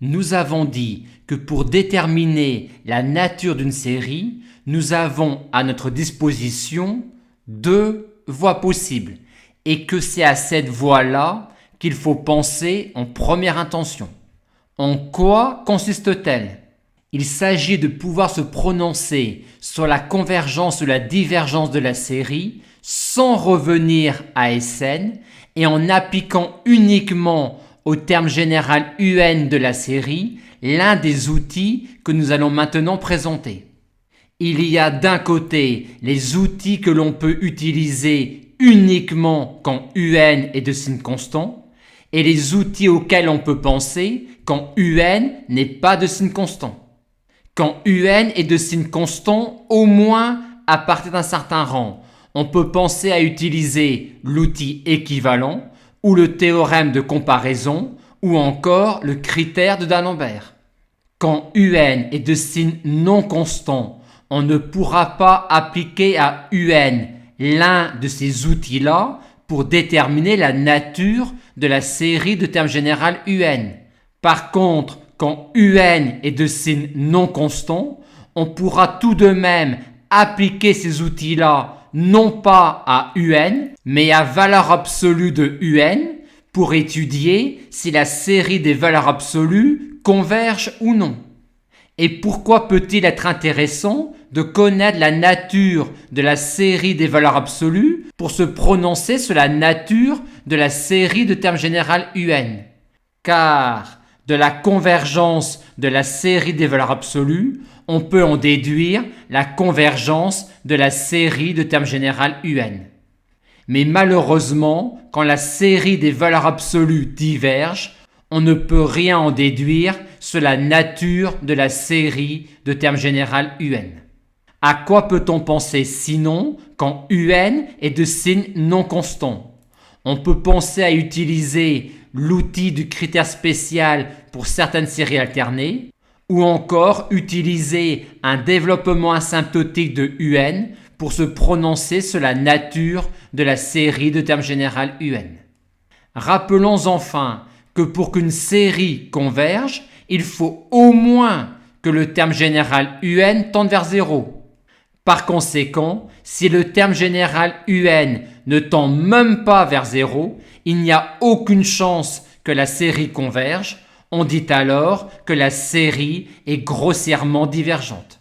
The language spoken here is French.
Nous avons dit que pour déterminer la nature d'une série, nous avons à notre disposition deux voies possibles et que c'est à cette voie-là qu'il faut penser en première intention. En quoi consiste-t-elle ? Il s'agit de pouvoir se prononcer sur la convergence ou la divergence de la série sans revenir à Sn et en appliquant uniquement au terme général UN de la série l'un des outils que nous allons maintenant présenter. Il y a d'un côté les outils que l'on peut utiliser uniquement quand UN est de signe constant et les outils auxquels on peut penser quand UN n'est pas de signe constant. Quand UN est de signe constant, au moins à partir d'un certain rang, on peut penser à utiliser l'outil équivalent ou le théorème de comparaison ou encore le critère de D'Alembert. Quand UN est de signe non constant, on ne pourra pas appliquer à UN l'un de ces outils-là pour déterminer la nature de la série de termes général UN. Par contre, quand UN est de signe non constant, on pourra tout de même appliquer ces outils-là non pas à UN, mais à valeur absolue de UN pour étudier si la série des valeurs absolues converge ou non. Et pourquoi peut-il être intéressant de connaître la nature de la série des valeurs absolues pour se prononcer sur la nature de la série de termes général UN ? Car de la convergence de la série des valeurs absolues, on peut en déduire la convergence de la série de termes général UN. Mais malheureusement, quand la série des valeurs absolues diverge, on ne peut rien en déduire sur la nature de la série de termes général UN. À quoi peut-on penser sinon quand UN est de signe non constant ? On peut penser à utiliser l'outil du critère spécial pour certaines séries alternées, ou encore utiliser un développement asymptotique de UN pour se prononcer sur la nature de la série de termes général UN. Rappelons enfin que pour qu'une série converge, il faut au moins que le terme général UN tende vers 0. Par conséquent, si le terme général UN ne tend même pas vers 0, il n'y a aucune chance que la série converge. On dit alors que la série est grossièrement divergente.